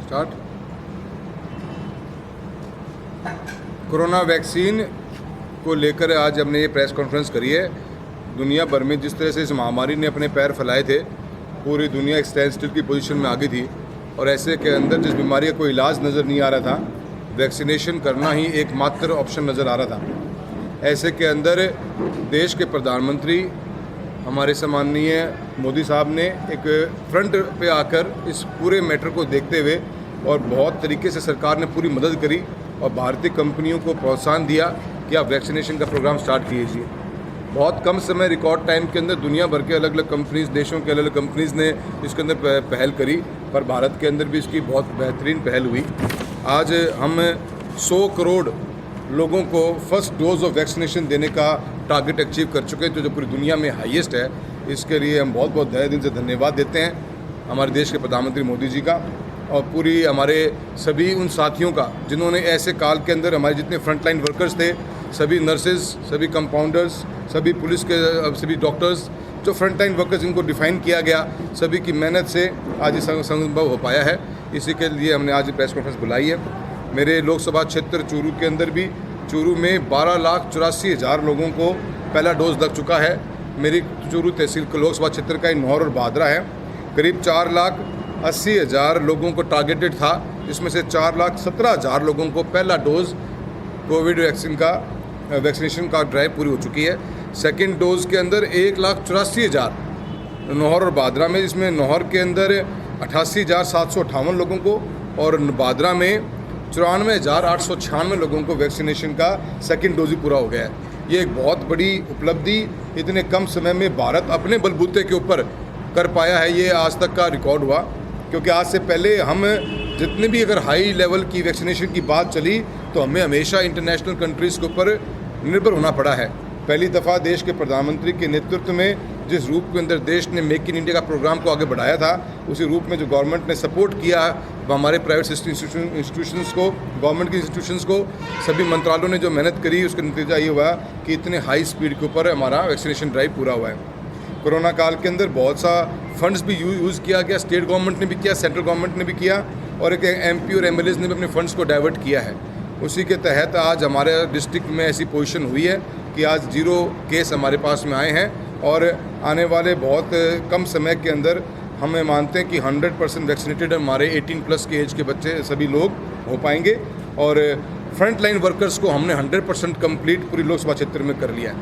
Start. Corona vaccine को लेकर आज हमने ये प्रेस कॉन्फ्रेंस करी है। दुनिया भर में जिस तरह से इस महामारी ने अपने पैर फैलाए थे, पूरी दुनिया एक स्टैंड स्टिल की पोजीशन में आ गई थी और ऐसे के अंदर जिस बीमारी का कोई इलाज नज़र नहीं आ रहा था, वैक्सीनेशन करना ही एकमात्र ऑप्शन नज़र आ रहा था। ऐसे के अंदर देश के प्रधानमंत्री हमारे सम्माननीय मोदी साहब ने एक फ्रंट पे आकर इस पूरे मैटर को देखते हुए और बहुत तरीके से सरकार ने पूरी मदद करी और भारतीय कंपनियों को प्रोत्साहन दिया कि आप वैक्सीनेशन का प्रोग्राम स्टार्ट कीजिए। बहुत कम समय, रिकॉर्ड टाइम के अंदर दुनिया भर के अलग अलग कंपनीज़, देशों के अलग अलग कंपनीज़ ने इसके अंदर पहल करी, पर भारत के अंदर भी इसकी बहुत बेहतरीन पहल हुई। आज हम 100 करोड़ लोगों को फर्स्ट डोज ऑफ वैक्सीनेशन देने का टारगेट अचीव कर चुके हैं, जो पूरी दुनिया में हाईएस्ट है। इसके लिए हम बहुत बहुत तहे दिल से धन्यवाद देते हैं हमारे देश के प्रधानमंत्री मोदी जी का और पूरी हमारे सभी उन साथियों का जिन्होंने ऐसे काल के अंदर हमारे जितने फ्रंटलाइन वर्कर्स थे, सभी नर्सेज, सभी कंपाउंडर्स, सभी पुलिस के सभी डॉक्टर्स, जो फ्रंटलाइन वर्कर्स जिनको डिफाइन किया गया, सभी की मेहनत से आज ये संभव हो पाया है। इसी के लिए हमने आज प्रेस कॉन्फ्रेंस बुलाई है। मेरे लोकसभा क्षेत्र चूरू के अंदर भी, चूरू में 12,84,000 लोगों को पहला डोज लग चुका है। मेरी चूरू तहसील लोकसभा क्षेत्र का नौर और बादरा है। करीब 4,80,000 लोगों को टारगेटेड था, जिसमें से 4,17,000 लोगों को पहला डोज कोविड वैक्सीनेशन का ड्राइव पूरी हो चुकी है। सेकेंड डोज के अंदर 1,84,000 नौहर और बादरा में, जिसमें नौहर के अंदर 88,758 लोगों को और बादरा में 94,896 लोगों को वैक्सीनेशन का सेकेंड डोज ही पूरा हो गया है। ये एक बहुत बड़ी उपलब्धि इतने कम समय में भारत अपने बलबूते के ऊपर कर पाया है। ये आज तक का रिकॉर्ड हुआ, क्योंकि आज से पहले हम जितने भी अगर हाई लेवल की वैक्सीनेशन की बात चली तो हमें हमेशा इंटरनेशनल कंट्रीज़ के ऊपर निर्भर होना पड़ा है। पहली दफ़ा देश के प्रधानमंत्री के नेतृत्व में जिस रूप के अंदर देश ने मेक इन इंडिया का प्रोग्राम को आगे बढ़ाया था, उसी रूप में जो गवर्नमेंट ने सपोर्ट किया हमारे प्राइवेट इंस्टीट्यूशंस को, गवर्नमेंट की इंस्टीट्यूशंस को, सभी मंत्रालयों ने जो मेहनत करी, उसका नतीजा ये हुआ कि इतने हाई स्पीड के ऊपर हमारा वैक्सीनेशन ड्राइव पूरा हुआ है। कोरोना काल के अंदर बहुत सा फंड्स भी यूज़ किया गया, स्टेट गवर्नमेंट ने भी किया, सेंट्रल गवर्नमेंट ने भी किया और एक MP और MLAs ने भी अपने फंड्स को डाइवर्ट किया है। उसी के तहत आज हमारे डिस्ट्रिक्ट में ऐसी पोजीशन हुई है कि आज 0 केस हमारे पास में आए हैं और आने वाले बहुत कम समय के अंदर हमें मानते हैं कि 100% वैक्सीनेटेड हमारे 18+ के एज के बच्चे सभी लोग हो पाएंगे और फ्रंट लाइन वर्कर्स को हमने 100% कंप्लीट पूरी लोकसभा क्षेत्र में कर लिया है।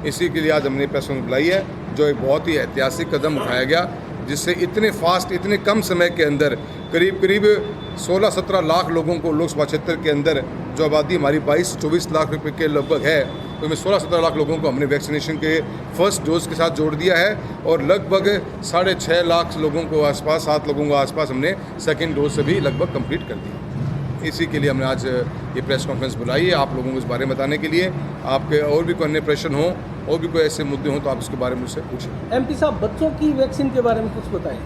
इसी के लिए आज हमने प्रेस कॉन्फ्रेंस बुलाई है, जो एक बहुत ही ऐतिहासिक कदम उठाया गया, जिससे इतने फास्ट, इतने कम समय के अंदर करीब 16-17 लाख लोगों को लोकसभा क्षेत्र के अंदर, जो आबादी हमारी 22-24 लाख रुपए के लगभग है, तो में 16-17 लाख लोगों को हमने वैक्सीनेशन के फर्स्ट डोज के साथ जोड़ दिया है और लगभग 6.5 लाख लोगों को आसपास, 7 लोगों को आसपास हमने सेकेंड डोज से भी लगभग कंप्लीट कर दिया। इसी के लिए हमने आज ये प्रेस कॉन्फ्रेंस बुलाई है, आप लोगों को इस बारे में बताने के लिए। आपके और भी कोई अन्य प्रश्न हो और भी कोई ऐसे मुद्दे हों तो आप इसके बारे में मुझसे पूछें। MP साहब, बच्चों की वैक्सीन के बारे में कुछ बताएं।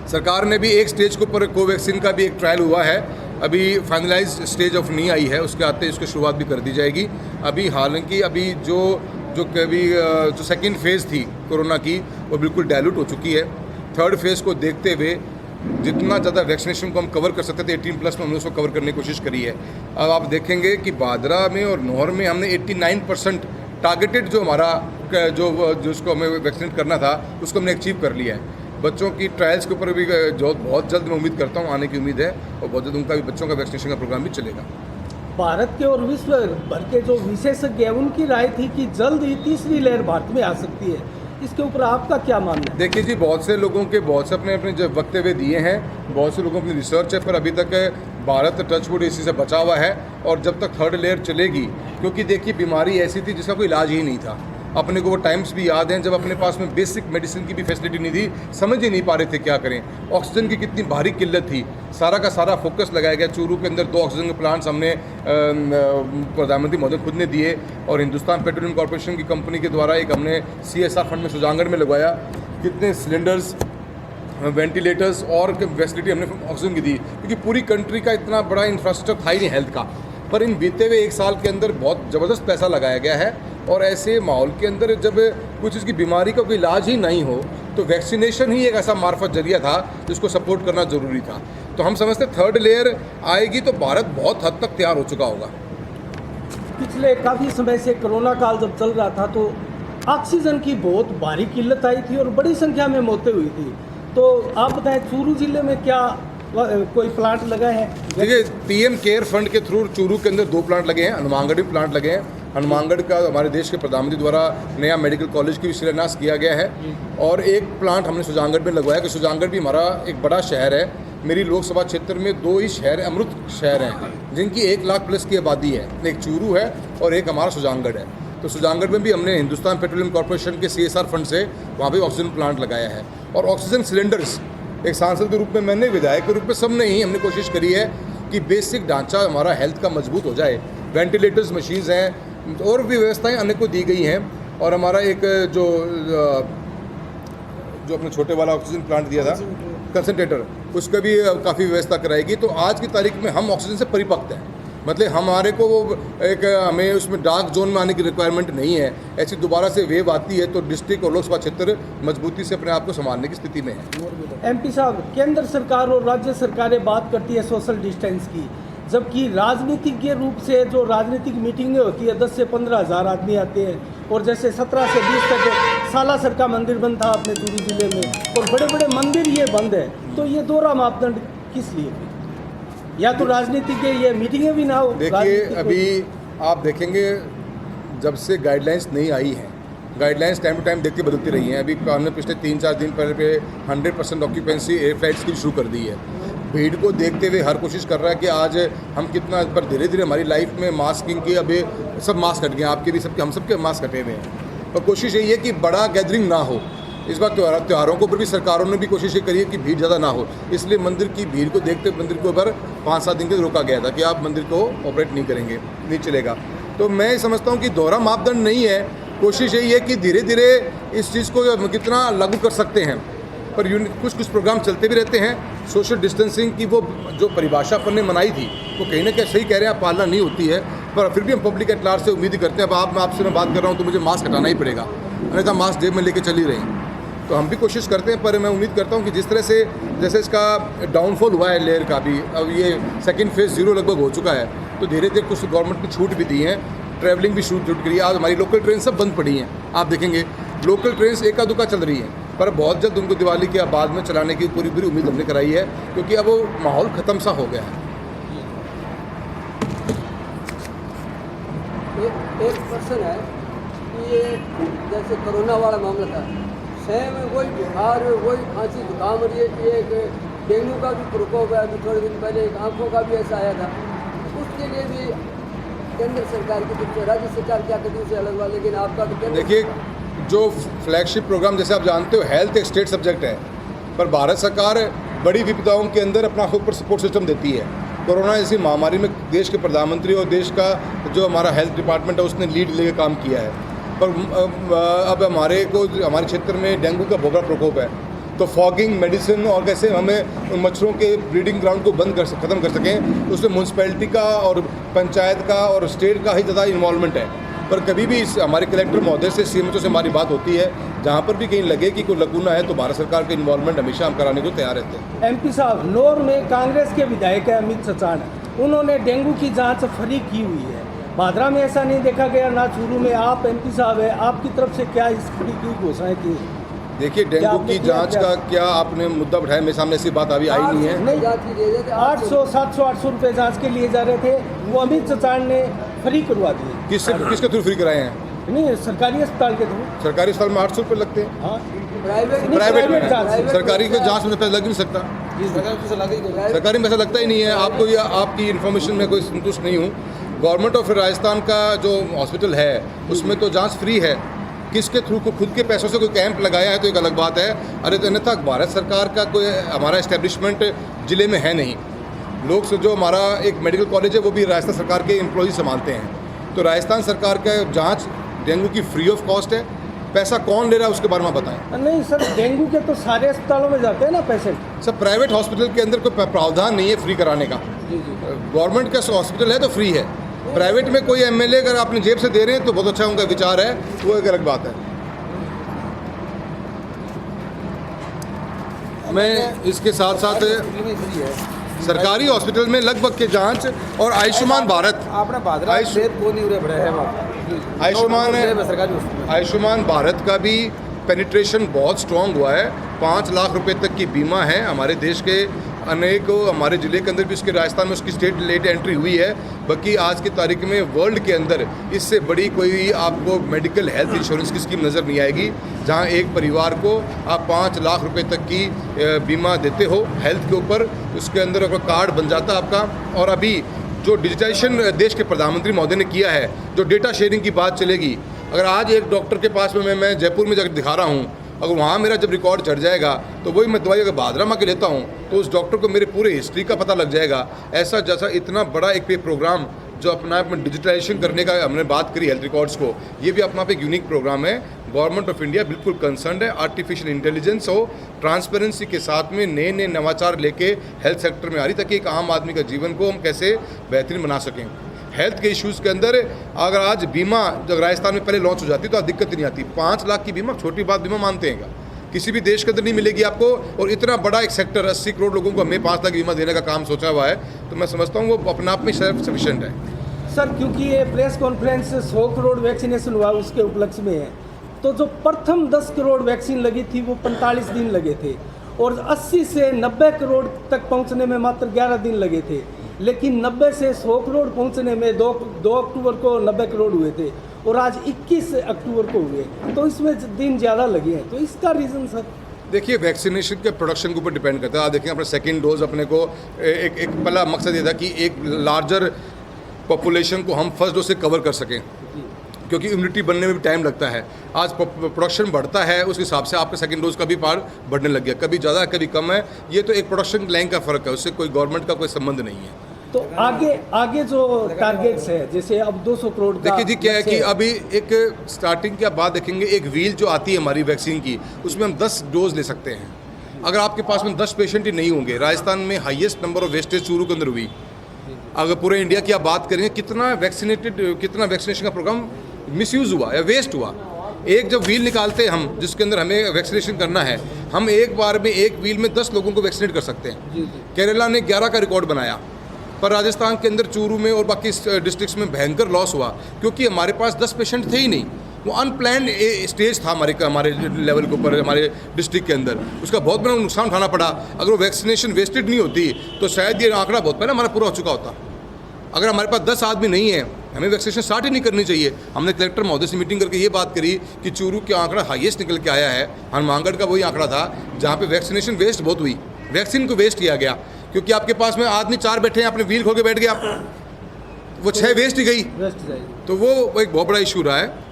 सरकार ने भी एक स्टेज के ऊपर कोवैक्सीन का भी एक ट्रायल हुआ है, अभी फाइनलाइज स्टेज ऑफ नहीं आई है, उसके आते इसकी शुरुआत भी कर दी जाएगी। अभी हालांकि अभी जो सेकेंड फेज़ थी कोरोना की, वो बिल्कुल डायल्यूट हो चुकी है। थर्ड फेज़ को देखते हुए जितना ज़्यादा वैक्सीनेशन को हम कवर कर सकते थे 18+ में हमने उसको कवर करने की कोशिश करी है। अब आप देखेंगे कि बादरा में और नौहर में हमने 89% टारगेटेड जो हमारा उसको हमें वैक्सीनेट करना था, उसको हमने अचीव कर लिया है। बच्चों की ट्रायल्स के ऊपर भी जो बहुत जल्द मैं उम्मीद करता हूँ आने की उम्मीद है और बहुत जल्द उनका भी बच्चों का वैक्सीनेशन का प्रोग्राम भी चलेगा। भारत के और विश्व भर के जो विशेषज्ञ हैं, उनकी राय थी कि जल्द ही तीसरी लहर भारत में आ सकती है, इसके ऊपर आपका क्या मानना है? देखिए जी, बहुत से लोगों के बहुत से अपने जो वक्तव्य दिए हैं, बहुत से लोगों की रिसर्च है, पर अभी तक भारत टचवुड इसी से बचा हुआ है और जब तक थर्ड लेयर चलेगी, क्योंकि देखिए बीमारी ऐसी थी जिसका कोई इलाज ही नहीं था। अपने को वो टाइम्स भी याद हैं जब अपने पास में बेसिक मेडिसिन की भी फैसिलिटी नहीं थी, समझ ही नहीं पा रहे थे क्या करें। ऑक्सीजन की कितनी भारी किल्लत थी, सारा का सारा फोकस लगाया गया। चूरू के अंदर 2 ऑक्सीजन के प्लांट्स हमने प्रधानमंत्री महोदय खुद ने दिए और हिंदुस्तान पेट्रोलियम कॉर्पोरेशन की कंपनी के द्वारा एक हमने CSR फंड में सुजानगढ़ में लगवाया। कितने सिलेंडर्स, वेंटिलेटर्स और फैसिलिटी हमने ऑक्सीजन की दी, क्योंकि पूरी कंट्री का इतना बड़ा इंफ्रास्ट्रक्चर था ही नहीं हेल्थ का। पर इन बीते हुए 1 साल के अंदर बहुत ज़बरदस्त पैसा लगाया गया है और ऐसे माहौल के अंदर जब कुछ इसकी बीमारी का कोई इलाज ही नहीं हो तो वैक्सीनेशन ही एक ऐसा मार्फत जरिया था जिसको सपोर्ट करना ज़रूरी था। तो हम समझते थर्ड लेयर आएगी तो भारत बहुत हद तक तैयार हो चुका होगा। पिछले काफ़ी समय से कोरोना काल जब चल रहा था तो ऑक्सीजन की बहुत भारी किल्लत आई थी और बड़ी संख्या में मौतें हुई थी। तो आप बताएं चूरू जिले में क्या कोई प्लांट लगा है? देखिए, पीएम केयर फंड के थ्रू चूरू के अंदर 2 प्लांट लगे हैं, हनुमानगढ़ में प्लांट लगे हैं। हनुमानगढ़ का हमारे देश के प्रधानमंत्री द्वारा नया मेडिकल कॉलेज की भी शिलान्यास किया गया है और एक प्लांट हमने सुजानगढ़ में लगवाया कि सुजानगढ़ भी हमारा एक बड़ा शहर है। मेरी लोकसभा क्षेत्र में 2 ही शहर अमृत शहर हैं जिनकी 1 लाख प्लस की आबादी है, एक चूरू है और एक हमारा सुजानगढ़ है। तो सुजानगढ़ में भी हमने हिंदुस्तान पेट्रोलियम कॉर्पोरेशन के CSR फंड से वहाँ भी ऑक्सीजन प्लांट लगाया है। और ऑक्सीजन सिलेंडर्स एक सांसद के रूप में, मैंने विधायक के रूप में, सबने ही हमने कोशिश करी है कि बेसिक ढांचा हमारा हेल्थ का मजबूत हो जाए। वेंटिलेटर्स, मशीन्स हैं और भी व्यवस्थाएं अन्य को दी गई हैं। और हमारा एक जो अपने छोटे वाला ऑक्सीजन प्लांट दिया था, कंसनट्रेटर, उसका भी काफ़ी व्यवस्था कराएगी। तो आज की तारीख में हम ऑक्सीजन से परिपक्व हैं, मतलब हमारे को वो हमें उसमें डार्क जोन में आने की रिक्वायरमेंट नहीं है। ऐसी दोबारा से वेव आती है तो डिस्ट्रिक्ट और लोकसभा क्षेत्र मजबूती से अपने आप को संभालने की स्थिति में है। MP साहब, केंद्र सरकार और राज्य सरकारें बात करती है सोशल डिस्टेंस की, जबकि राजनीतिज्ञ रूप से जो राजनीतिक मीटिंगें होती है 10 से 15 हज़ार आदमी आते हैं और जैसे 17 से 20 तक सालासर का मंदिर बंद था अपने चूरू जिले में और बड़े बड़े मंदिर ये बंद है। तो ये दोहरा मापदंड किस लिए? या तो राजनीति के ये मीटिंगें भी ना हो। देखिए, अभी आप देखेंगे जब से गाइडलाइंस नहीं आई हैं, गाइडलाइंस टाइम टू टाइम देखते बदलती रही हैं। अभी हमने पिछले 3-4 दिन पहले पे 100% ऑक्यूपेंसी एयर फ्लाइट्स की शुरू कर दी है। भीड़ को देखते हुए हर कोशिश कर रहा है कि आज हम कितना, पर धीरे धीरे हमारी लाइफ में मास्किंग की, अभी सब मास्क हट गए, आपके भी, सबके, हम सबके मास्क हटे हुए हैं। और कोशिश यही है कि बड़ा गैदरिंग ना हो। इस बार त्योहारों के ऊपर भी सरकारों ने भी कोशिश ये करी है कि भीड़ ज़्यादा ना हो, इसलिए मंदिर की भीड़ को देखते मंदिर के ऊपर 5-7 दिन के लिए रोका गया था कि आप मंदिर को ऑपरेट नहीं करेंगे, नहीं चलेगा। तो मैं समझता हूँ कि दोहरा मापदंड नहीं है, कोशिश यही है कि धीरे धीरे इस चीज़ को कितना लागू कर सकते हैं। पर कुछ प्रोग्राम चलते भी रहते हैं। सोशल डिस्टेंसिंग की वो जो परिभाषा अपन ने बनाई थी वो कहीं ना कहीं सही कह रहे हैं, पालना नहीं होती है, पर फिर भी हम पब्लिक एट लार्ज से उम्मीद करते हैं। अब आपसे मैं बात कर रहा हूँ तो मुझे मास्क हटाना ही पड़ेगा, अन्यथा मास्क जेब में लेके चल ही रहे हैं। तो हम भी कोशिश करते हैं, पर मैं उम्मीद करता हूँ कि जिस तरह से जैसे इसका डाउनफॉल हुआ है लेयर का भी, अब ये सेकंड फेज 0 लगभग हो चुका है, तो धीरे धीरे कुछ गवर्नमेंट ने छूट भी दी हैं, ट्रैवलिंग भी छूट करी है। आज हमारी लोकल ट्रेन सब बंद पड़ी हैं, आप देखेंगे लोकल ट्रेन एका दुका चल रही हैं, पर बहुत जल्द उनको दिवाली के बाद में चलाने की पूरी उम्मीद हमने कराई है, क्योंकि अब वो माहौल ख़त्म सा हो गया है। एक क्वेश्चन है कि ये जैसे कोरोना वाला मामला था, शहर में वही बुखार, वही खांसी जुकाम, और ये एक डेंगू का भी प्रकोप है। अभी थोड़े दिन पहले एक आँखों का भी ऐसा आया था। उसके लिए भी केंद्र सरकार की तरफ से, राज्य सरकार क्या करती है उसे अलग हुआ, लेकिन आपका तो देखिए, जो फ्लैगशिप प्रोग्राम जैसे आप जानते हो, हेल्थ एक स्टेट सब्जेक्ट है, पर भारत सरकार बड़ी विपदाओं के अंदर अपना ऊपर सपोर्ट सिस्टम देती है। कोरोना जैसी महामारी में देश के प्रधानमंत्री और देश का जो हमारा हेल्थ डिपार्टमेंट है उसने लीड लेकर काम किया है। पर अब हमारे क्षेत्र में डेंगू का बहुत बड़ा प्रकोप है, तो फॉगिंग, मेडिसिन और कैसे हमें उन मच्छरों के ब्रीडिंग ग्राउंड को ख़त्म कर सकें, उसमें म्यूनसिपैलिटी का और पंचायत का और स्टेट का ही ज़्यादा इन्वॉल्वमेंट है। पर कभी भी हमारे कलेक्टर महोदय से, CMO से हमारी बात होती है, जहाँ पर भी कहीं लगे कि कोई लकूना है तो भारत सरकार के इन्वॉल्वमेंट हमेशा हम कराने को तैयार रहते हैं। MP साहब, नौर में कांग्रेस के विधायक है अमित चचान, उन्होंने डेंगू की जांच फ्री की हुई है। भादरा में ऐसा नहीं देखा गया, ना चूरू में। आप MP साहब है, आपकी तरफ से क्या इस फ्री की घोषणाएं की? देखिए, डेंगू की जांच का क्या आपने मुद्दा उठाया, मेरे सामने ऐसी बात अभी आई नहीं है। नहीं, 800, 700, 800 रुपये जांच के लिए जा रहे थे, वो अमित चचान ने फ्री करवा दिए। किसके थ्रू फ्री कराए हैं? नहीं, सरकारी अस्पताल के थ्रू। सरकारी अस्पताल में 800 रुपये लगते हैं। हाँ, प्राइवेट में, सरकारी को जांच में पैसा लग नहीं सकता, सरकारी में पैसा लगता ही नहीं है। आपकी इन्फॉर्मेशन में कोई संतुष्ट नहीं हूँ। गवर्नमेंट ऑफ राजस्थान का जो हॉस्पिटल है उसमें तो जांच फ्री है। किसके थ्रू को खुद के पैसों से कोई कैंप लगाया है तो एक अलग बात है। अरे, तो अन्यथा भारत सरकार का कोई हमारा इस्टेब्लिशमेंट ज़िले में है नहीं। लोग से जो हमारा एक मेडिकल कॉलेज है वो भी राजस्थान सरकार के एम्प्लॉय संभालते हैं। तो राजस्थान सरकार का जांच डेंगू की फ्री ऑफ कॉस्ट है। पैसा कौन ले रहा है उसके बारे में बताएं। नहीं सर, डेंगू के तो सारे अस्पतालों में जाते हैं ना पेशेंट। सर, प्राइवेट हॉस्पिटल के अंदर कोई प्रावधान नहीं है फ्री कराने का। गवर्नमेंट का हॉस्पिटल है तो फ्री है। प्राइवेट में कोई MLA अगर अपनी जेब से दे रहे हैं तो बहुत अच्छा उनका विचार है, वो एक अलग बात है। मैं इसके साथ साथ सरकारी हॉस्पिटल में लगभग के जांच और आयुष्मान भारत आपने भादरा आयुष- सेहत को नहीं उड़े बड़ा है वहाँ आयुष्मान भारत का भी पेनिट्रेशन बहुत स्ट्रॉन्ग हुआ है। 5 लाख रुपए तक की बीमा है हमारे देश के अनेकों, हमारे ज़िले के अंदर भी उसके राजस्थान में उसकी स्टेट लेट एंट्री हुई है। बाकी आज की तारीख में वर्ल्ड के अंदर इससे बड़ी कोई आपको मेडिकल हेल्थ इंश्योरेंस की स्कीम नज़र नहीं आएगी, जहां एक परिवार को आप 5 लाख रुपए तक की बीमा देते हो हेल्थ के ऊपर, उसके अंदर आपका कार्ड बन जाता है आपका। और अभी जो डिजिटाइजेशन देश के प्रधानमंत्री महोदय ने किया है, जो डेटा शेयरिंग की बात चलेगी, अगर आज एक डॉक्टर के पास में मैं जयपुर में जाकर दिखा रहा हूँ, अगर वहाँ मेरा जब रिकॉर्ड चढ़ जाएगा तो वही मैं दवाई अगर भादरा में के लेता हूँ तो उस डॉक्टर को मेरे पूरे हिस्ट्री का पता लग जाएगा। ऐसा जैसा इतना बड़ा एक प्रोग्राम जो अपना आप में डिजिटलाइजेशन करने का हमने बात करी हेल्थ रिकॉर्ड्स को, ये भी अपना आप एक यूनिक प्रोग्राम है। गवर्नमेंट ऑफ इंडिया बिल्कुल कंसर्न है आर्टिफिशियल इंटेलिजेंस हो, ट्रांसपेरेंसी के साथ में नए नए नवाचार लेके हेल्थ सेक्टर में आ रही, ताकि एक आम आदमी का जीवन को हम कैसे बेहतरीन बना सकें। हेल्थ के इश्यूज़ के अंदर अगर आज बीमा जब राजस्थान में पहले लॉन्च हो जाती तो आज दिक्कत नहीं आती। 5 लाख की बीमा छोटी बात बीमा मानते हैं, किसी भी देश के अंदर नहीं मिलेगी आपको। और इतना बड़ा एक सेक्टर 80 करोड़ लोगों को हमें 5 लाख बीमा देने का काम सोचा हुआ है, तो मैं समझता हूँ वो अपने आप में सेल्फ सफिशिएंट है। सर, क्योंकि ये प्रेस कॉन्फ्रेंस 100 करोड़ वैक्सीनेशन हुआ उसके उपलक्ष्य में है, तो जो प्रथम 10 करोड़ वैक्सीन लगी थी वो 45 दिन लगे थे और 80 से 90 करोड़ तक पहुंचने में मात्र 11 दिन लगे थे। लेकिन 90 से 100 करोड़ पहुंचने में 2 अक्टूबर को 90 करोड़ हुए थे और आज 21 अक्टूबर को हुए, तो इसमें दिन ज़्यादा लगे हैं। तो इसका रीज़न सर? देखिए, वैक्सीनेशन के प्रोडक्शन के ऊपर डिपेंड करता है। आप देखिए अपना सेकेंड डोज अपने को एक पहला मकसद ये था कि एक लार्जर पॉपुलेशन को हम फर्स्ट डोज से कवर कर सकें, क्योंकि इम्यूनिटी बनने में भी टाइम लगता है। आज प्रोडक्शन बढ़ता है, उस हिसाब से आपका सेकंड डोज का भी पार बढ़ने लग गया, कभी ज़्यादा कभी कम है। ये तो एक प्रोडक्शन लाइन का फ़र्क है, उससे कोई गवर्नमेंट का कोई संबंध नहीं है। तो आगे जो टारगेट्स है, जैसे अब 200 करोड़ का देखिए जी, क्या है कि अभी एक स्टार्टिंग की आप बात देखेंगे, एक व्हील जो आती है हमारी वैक्सीन की, उसमें हम 10 डोज ले सकते हैं। अगर आपके पास में 10 पेशेंट ही नहीं होंगे, राजस्थान में highest number of wastage Churu के अंदर हुई। अगर पूरे इंडिया की आप बात करें, कितना वैक्सीनेशन का प्रोग्राम मिसयूज़ हुआ या वेस्ट हुआ। एक जब व्हील निकालते हैं हम, जिसके अंदर हमें वैक्सीनेशन करना है, हम एक बार में एक व्हील में 10 लोगों को वैक्सीनेट कर सकते हैं। केरला ने 11 का रिकॉर्ड बनाया, पर राजस्थान के अंदर चूरू में और बाकी डिस्ट्रिक्ट्स में भयंकर लॉस हुआ, क्योंकि हमारे पास 10 पेशेंट थे ही नहीं। वो अनप्लान्ड स्टेज था हमारे लेवल के ऊपर, हमारे डिस्ट्रिक्ट के अंदर। उसका बहुत बड़ा नुकसान उठाना पड़ा। अगर वो वैक्सीनेशन वेस्टेड नहीं होती तो शायद ये आंकड़ा बहुत पहले हमारा पूरा हो चुका होता। अगर हमारे पास 10 आदमी नहीं है, हमें वैक्सीनेशन स्टार्ट ही नहीं करनी चाहिए। हमने कलेक्टर महोदय से मीटिंग करके ये बात करी कि चूरू का आंकड़ा हाईएस्ट निकल के आया है। हनुमानगढ़ का वही आंकड़ा था जहाँ पे वैक्सीनेशन वेस्ट बहुत हुई, वैक्सीन को वेस्ट किया गया, क्योंकि आपके पास में आदमी 4 बैठे हैं, आपने व्हील खो के बैठ गया, वो 6 वेस्ट ही गई। तो वो एक बहुत बड़ा इशू रहा है।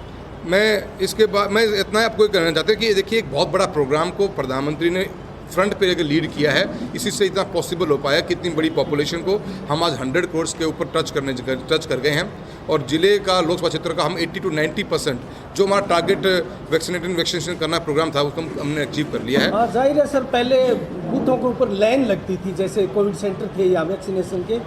मैं इसके बाद मैं इतना आपको कहना चाहता हूँ कि देखिए, एक बहुत बड़ा प्रोग्राम को प्रधानमंत्री ने फ्रंट पे लेकर लीड किया है, इसी से इतना पॉसिबल हो पाया कि इतनी बड़ी पॉपुलेशन को हम आज 100 करोड़ के ऊपर टच कर गए हैं। और ज़िले का लोकसभा क्षेत्र का हम 80 to 90% जो हमारा टारगेट वैक्सीनेशन करना प्रोग्राम था, उसको हमने अचीव कर लिया है। हाँ, जाहिर है सर, पहले बूथों के ऊपर लाइन लगती थी, जैसे कोविड सेंटर थे या वैक्सीनेशन के,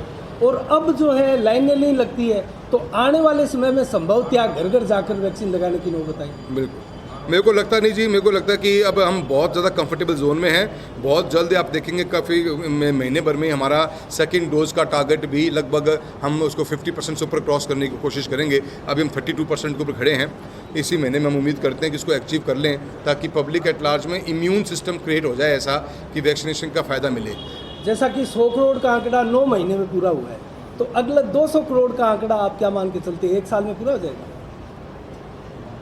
और अब जो है लाइनें नहीं लगती है। तो आने वाले समय में संभवतः घर घर जाकर वैक्सीन लगाने की नौबत आई। बिल्कुल, मेरे को लगता नहीं जी, मेरे को लगता है कि अब हम बहुत ज़्यादा कंफर्टेबल जोन में हैं। बहुत जल्द आप देखेंगे, काफ़ी महीने भर में हमारा सेकंड डोज का टारगेट भी लगभग हम उसको 50% से ऊपर क्रॉस करने की कोशिश करेंगे। अभी हम 32% के ऊपर खड़े हैं। इसी महीने में हम उम्मीद करते हैं कि इसको अचीव कर लें, ताकि पब्लिक एट लार्ज में इम्यून सिस्टम क्रिएट हो जाए ऐसा कि वैक्सीनेशन का फ़ायदा मिले। जैसा कि 100 करोड़ का आंकड़ा 9 महीने में पूरा हुआ है, तो अगला 200 करोड़ का आंकड़ा आप क्या मान के चलते हैं, 1 साल में पूरा हो जाएगा?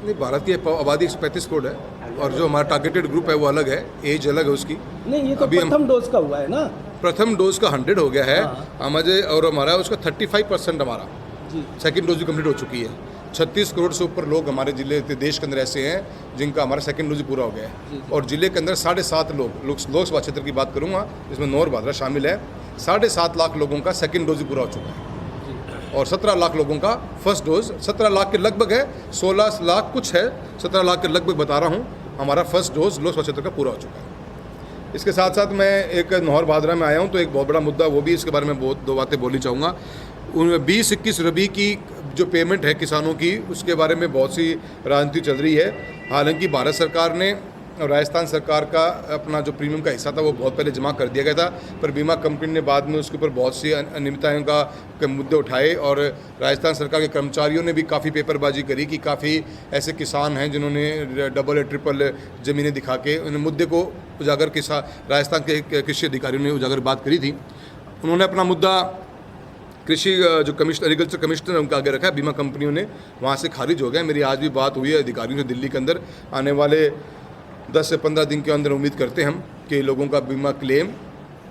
नहीं, भारत की आबादी 135 करोड़ है, और जो हमारा टारगेटेड ग्रुप है वो अलग है, एज अलग है उसकी। नहीं, ये तो अभी प्रथम डोज का हुआ है ना। प्रथम डोज का 100 हो गया है हाँ। और हमारा उसका 35% हमारा जी, सेकंड डोज भी कंप्लीट हो चुकी है। 36 करोड़ से ऊपर लोग हमारे जिले देश के अंदर ऐसे हैं जिनका हमारा सेकंड डोज पूरा हो गया है। और जिले के अंदर 7.5 लोग लोकसभा क्षेत्र की बात करूँगा, जिसमें नौर भादरा शामिल है, 7.5 लाख लोगों का सेकंड डोज पूरा हो चुका है, और 17 लाख लोगों का फर्स्ट डोज 17 लाख के लगभग है, 16 लाख कुछ है, 17 लाख के लगभग बता रहा हूँ, हमारा फर्स्ट डोज लोकसभा क्षेत्र का पूरा हो चुका है। इसके साथ साथ मैं एक नौहर भादरा में आया हूँ, तो एक बहुत बड़ा मुद्दा, वो भी इसके बारे में दो बातें बोलनी चाहूँगा। 20-21 रबी की जो पेमेंट है किसानों की, उसके बारे में बहुत सी राजनीति चल रही है। हालांकि भारत सरकार ने राजस्थान सरकार का अपना जो प्रीमियम का हिस्सा था वो बहुत पहले जमा कर दिया गया था, पर बीमा कंपनी ने बाद में उसके ऊपर बहुत सी अनियमितताओं के मुद्दे उठाए और राजस्थान सरकार के कर्मचारियों ने भी काफ़ी पेपरबाजी करी कि काफ़ी ऐसे किसान हैं जिन्होंने डबल या ट्रिपल ज़मीनें दिखा के उन मुद्दे को उजागर राजस्थान के कृषि अधिकारियों ने उजागर बात करी थी। उन्होंने अपना मुद्दा कृषि जो कमिश्नर एग्रीकल्चर कमिश्नर है उनका आगे रखा है, बीमा कंपनियों ने वहाँ से खारिज हो गया। मेरी आज भी बात हुई है अधिकारियों से दिल्ली के अंदर। आने वाले 10 से 15 दिन के अंदर उम्मीद करते हैं हम कि लोगों का बीमा क्लेम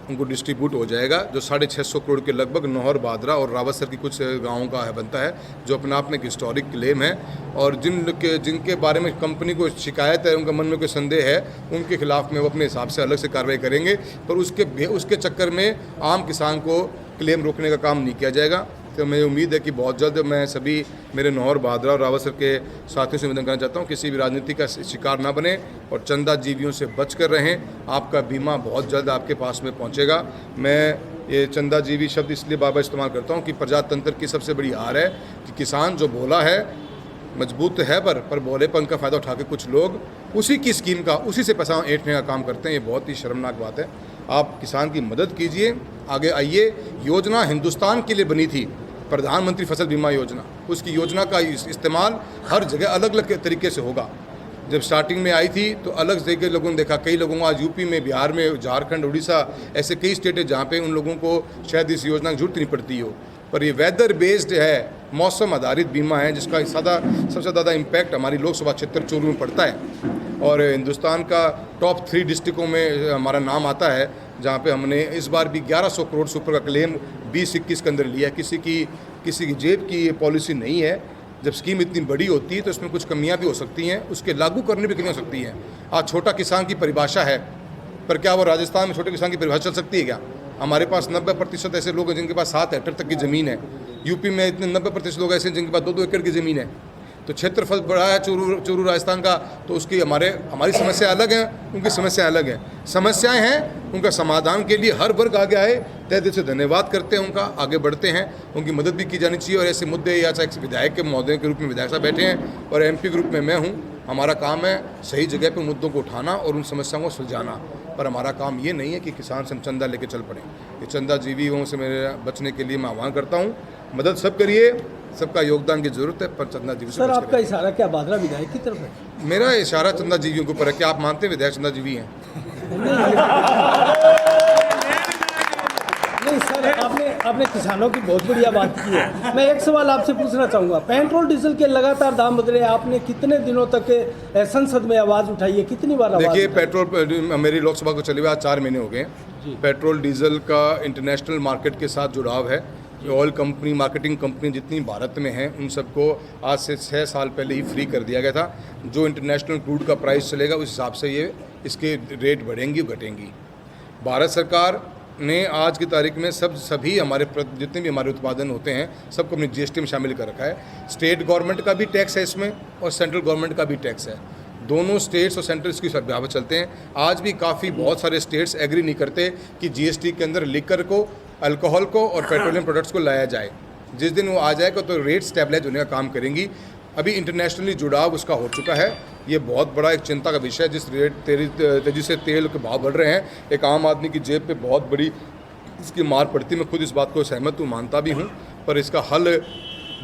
उनको डिस्ट्रीब्यूट हो जाएगा। जो 650 करोड़ के लगभग नौहर, बादरा और रावतसर की कुछ गाँवों का बनता है, जो अपने आप में एक हिस्टोरिक क्लेम है और जिनके बारे में कंपनी को शिकायत है, उनका मन में कोई संदेह है, उनके खिलाफ में वो अपने हिसाब से अलग से कार्रवाई करेंगे। पर उसके चक्कर में आम किसान को क्लेम रोकने का काम नहीं किया जाएगा। तो मुझे उम्मीद है कि बहुत जल्द मैं सभी मेरे नौहर, बादरा और रावतसर के साथियों से निवेदन करना चाहता हूँ, किसी भी राजनीति का शिकार ना बने और चंदा जीवियों से बच कर रहें। आपका बीमा बहुत जल्द आपके पास में पहुँचेगा। मैं ये चंदा जीवी शब्द इसलिए बार बार इस्तेमाल करता हूँ कि प्रजातंत्र की सबसे बड़ी हार है कि किसान जो भोला है, मजबूत है, पर भोलेपन का फ़ायदा उठा के कुछ लोग उसी की स्कीम का, उसी से पैसा ऐंठने का काम करते हैं। ये बहुत ही शर्मनाक बात है। आप किसान की मदद कीजिए, आगे आइए। योजना हिंदुस्तान के लिए बनी थी, प्रधानमंत्री फसल बीमा योजना। उसकी योजना का इस्तेमाल हर जगह अलग अलग तरीके से होगा। जब स्टार्टिंग में आई थी तो अलग जगह लोगों ने देखा, कई लोगों को आज यूपी में, बिहार में, झारखंड, उड़ीसा, ऐसे कई स्टेट है जहाँ पे उन लोगों को शायद इस योजना की जरूरत नहीं पड़ती हो। पर ये वेदर बेस्ड है, मौसम आधारित बीमा है, जिसका सबसे ज़्यादा इम्पैक्ट हमारी लोकसभा क्षेत्र चूरू में पड़ता है और हिंदुस्तान का टॉप 3 डिस्ट्रिक्टों में हमारा नाम आता है, जहाँ पे हमने इस बार भी 1100 करोड़ से ऊपर का क्लेम 20-21 के अंदर लिया। किसी की जेब की ये पॉलिसी नहीं है। जब स्कीम इतनी बड़ी होती है तो इसमें कुछ कमियां भी हो सकती हैं, उसके लागू करने भी कमियां हो सकती हैं। आज छोटा किसान की परिभाषा है, पर क्या वो राजस्थान में छोटे किसान की परिभाषा चल सकती है क्या? हमारे पास 90% ऐसे लोग हैं जिनके पास 7 हेक्टेयर तक की ज़मीन है। यूपी में इतने 90% लोग ऐसे हैं जिनके पास 2-2 एकड़ की ज़मीन है। तो क्षेत्रफल बड़ा है चूरू राजस्थान का, तो उसकी हमारी समस्या अलग है, उनकी समस्या अलग है। समस्याएं हैं, उनका समाधान के लिए हर वर्ग आगे आए। तहे दिल से धन्यवाद करते हैं उनका, आगे बढ़ते हैं, उनकी मदद भी की जानी चाहिए। और ऐसे मुद्दे या चाहे विधायक के महोदय के रूप में विधायक साहब बैठे हैं और MP ग्रुप में मैं हूँ, हमारा काम है सही जगह पर मुद्दों को उठाना और उन समस्याओं को सुलझाना। पर हमारा काम ये नहीं है कि किसान से हम चंदा लेके चल पड़े। ये चंदा जीवियों से मेरे बचने के लिए मैं आह्वान करता हूँ, मदद सब करिए, सबका योगदान की जरूरत है, पर चंदा जीवी से सर आपका इशारा क्या बादरा विधायक की तरफ है? मेरा इशारा चंदा जीवियों के ऊपर है। क्या आप मानते हैं विधायक चंदा जीवी हैं? नहीं सर, आपने किसानों की बहुत बढ़िया बात की है। मैं एक सवाल आपसे पूछना चाहूँगा, पेट्रोल डीजल के लगातार दाम बढ़ रहे हैं, आपने कितने दिनों तक संसद में आवाज़ उठाई है, कितनी बार आवाज़? देखिए, पेट्रोल मेरी लोकसभा को चले हुए आज 4 महीने हो गए। पेट्रोल डीजल का इंटरनेशनल मार्केट के साथ जुड़ाव है। ऑयल कंपनी, मार्केटिंग कंपनी जितनी भारत में हैं, उन सबको आज से 6 साल पहले ही फ्री कर दिया गया था। जो इंटरनेशनल क्रूड का प्राइस चलेगा उस हिसाब से ये इसके रेट बढ़ेंगी घटेंगी। भारत सरकार ने आज की तारीख में सभी हमारे जितने भी हमारे उत्पादन होते हैं सबको अपनी GST में शामिल कर रखा है। स्टेट गवर्नमेंट का भी टैक्स है इसमें और सेंट्रल गवर्नमेंट का भी टैक्स है। दोनों स्टेट्स और सेंटर इसकी बराबर चलते हैं। आज भी बहुत सारे स्टेट्स एग्री नहीं करते कि GST के अंदर लिकर को, अल्कोहल को और पेट्रोलियम प्रोडक्ट्स को लाया जाए। जिस दिन वो आ जाएगा तो रेट स्टेबलाइज होने का काम करेंगी। अभी इंटरनेशनली जुड़ाव उसका हो चुका है। ये बहुत बड़ा एक चिंता का विषय है। जिस रेट तेजी से तेल के भाव बढ़ रहे हैं, एक आम आदमी की जेब पे बहुत बड़ी इसकी मार पड़ती है। मैं खुद इस बात को सहमत हूँ, मानता भी हूँ, पर इसका हल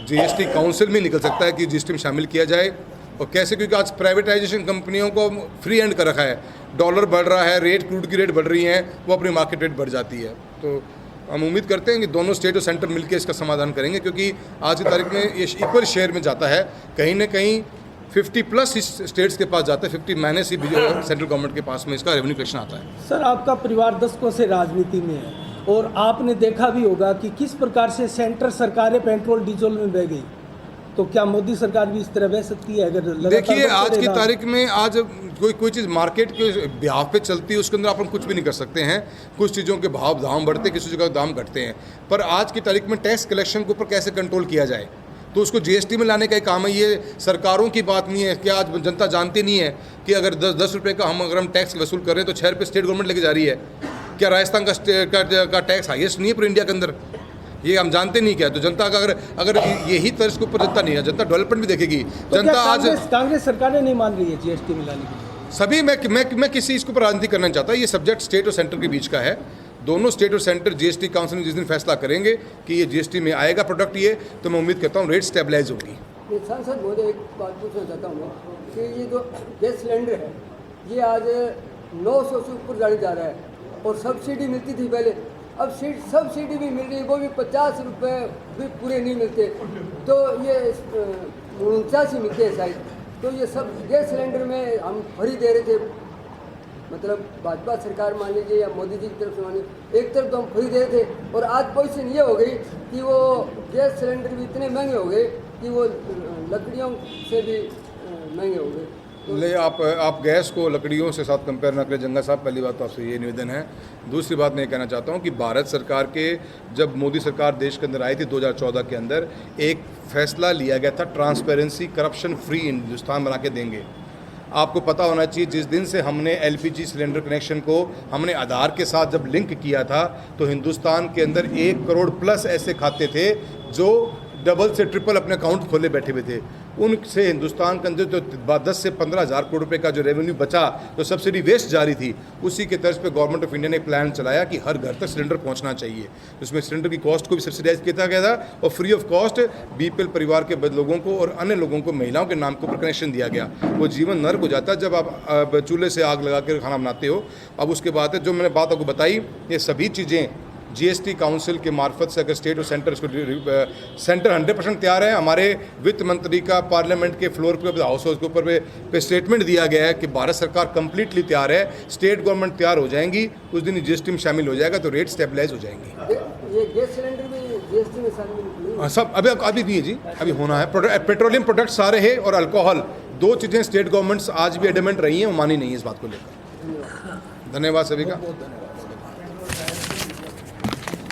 GST काउंसिल में निकल सकता है कि GST में शामिल किया जाए। और कैसे? क्योंकि आज प्राइवेटाइजेशन कंपनियों को फ्री हैंड कर रखा है। डॉलर बढ़ रहा है, क्रूड की रेट बढ़ रही हैं, वो अपनी मार्केट रेट बढ़ जाती है। तो हम उम्मीद करते हैं कि दोनों स्टेट और सेंटर मिलकर इसका समाधान करेंगे, क्योंकि आज की तारीख में ये इक्वल शेयर में जाता है। कहीं ना कहीं 50+ स्टेट्स के पास जाता है, 50 माइनस ही सेंट्रल गवर्नमेंट के पास में इसका रेवेन्यू कलेक्शन आता है। सर, आपका परिवार दशकों से राजनीति में है और आपने देखा भी होगा कि किस प्रकार से सेंटर सरकारें पेट्रोल डीजल में बह गई। तो क्या मोदी सरकार भी इस तरह बह सकती है? अगर देखिए, आज की तारीख में आज कोई चीज़ मार्केट के ब्याह पे चलती है, उसके अंदर अपन कुछ भी नहीं कर सकते हैं। कुछ चीज़ों के भाव दाम बढ़ते, किसी चीज़ का दाम घटते हैं। पर आज की तारीख में टैक्स कलेक्शन के ऊपर कैसे कंट्रोल किया जाए, तो उसको GST में लाने का एक काम है। ये सरकारों की बात नहीं है कि आज जनता जानती नहीं है कि अगर 10 रुपये का अगर हम टैक्स वसूल कर रहे हैं तो 6 रुपये स्टेट गवर्नमेंट लेके जा रही है। क्या राजस्थान का टैक्स हाईएस्ट नहीं है पूरे इंडिया के अंदर? ये हम जानते नहीं क्या? तो जनता का अगर यही तर्ज के ऊपर जनता नहीं है, जनता डेवलपमेंट भी देखेगी। तो जनता आज कांग्रेस सरकारें नहीं मान रही है GST में लाने के लिए? सभी मैं किसी इसके ऊपर राजनीति करना नहीं चाहता। ये सब्जेक्ट स्टेट और सेंटर के बीच का है। दोनों स्टेट और सेंटर जीएसटी काउंसिल में जिस दिन फैसला करेंगे कि ये जीएसटी में आएगा प्रोडक्ट ये, तो मैं उम्मीद करता हूँ रेट स्टेबलाइज होगी। ये सांसद महोदय, एक बात पूछना चाहता हूँ कि ये जो गैस सिलेंडर है ये आज 900 से ऊपर जाने जा रहा है और सब्सिडी मिलती थी पहले, अब सब्सिडी भी मिल रही है, वो भी 50 रुपये भी पूरे नहीं मिलते, तो ये 49 मिलते हैं शायद। तो ये सब गैस सिलेंडर में हम फ्री दे रहे थे, मतलब भाजपा सरकार मान लीजिए या मोदी जी की तरफ से मान लीजिए, एक तरफ तो हम फ्री दे रहे थे और आज पोजीशन ये हो गई कि वो गैस सिलेंडर भी इतने महंगे हो गए कि वो लकड़ियों से भी महंगे हो गए। ले आप गैस को लकड़ियों से साथ कंपेयर ना करें जंगा साहब, पहली बात तो आपसे ये निवेदन है। दूसरी बात मैं ये कहना चाहता हूँ कि भारत सरकार के जब मोदी सरकार देश के अंदर आई थी 2014 के अंदर, एक फैसला लिया गया था ट्रांसपेरेंसी करप्शन फ्री हिंदुस्तान बना के देंगे। आपको पता होना चाहिए जिस दिन से हमने एलपीजी सिलेंडर कनेक्शन को हमने आधार के साथ जब लिंक किया था, तो हिंदुस्तान के अंदर 1 करोड़ प्लस ऐसे खाते थे जो डबल से ट्रिपल अपने अकाउंट खोले बैठे हुए थे। उनसे हिंदुस्तान के अंदर जो 10 से 15 हज़ार करोड़ रुपए का जो रेवेन्यू बचा, जो सब्सिडी वेस्ट जारी थी, उसी के तर्ज पे गवर्नमेंट ऑफ इंडिया ने एक प्लान चलाया कि हर घर तक सिलेंडर पहुंचना चाहिए। उसमें सिलेंडर की कॉस्ट को भी सब्सिडाइज किया गया था और फ्री ऑफ कॉस्ट बीपीएल परिवार के लोगों को और अन्य लोगों को, महिलाओं के नाम के ऊपर कनेक्शन दिया गया। वो जीवन नर्क हो जाता है जब आप चूल्हे से आग लगा कर खाना बनाते हो। अब उसके बाद जो मैंने बात आपको बताई, ये सभी चीज़ें जीएसटी काउंसिल के मार्फत से अगर स्टेट और सेंटर इसको सेंटर 100% तैयार है। हमारे वित्त मंत्री का पार्लियामेंट के फ्लोर पे हाउस के ऊपर पे स्टेटमेंट दिया गया है कि भारत सरकार कंप्लीटली तैयार है, स्टेट गवर्नमेंट तैयार हो जाएंगी, उस दिन जीएसटी में शामिल हो जाएगा तो रेट स्टेबलाइज हो जाएंगी। ये गैस सिलेंडर भी जीएसटी में शामिल नहीं? सब अभी नहीं है जी, अभी होना है। पेट्रोलियम प्रोडक्ट सारे हैं और अल्कोहल, 2 चीज़ें स्टेट गवर्नमेंट्स आज भी एडमेंट रही हैं, वो मानी नहीं है इस बात को लेकर। धन्यवाद सभी का।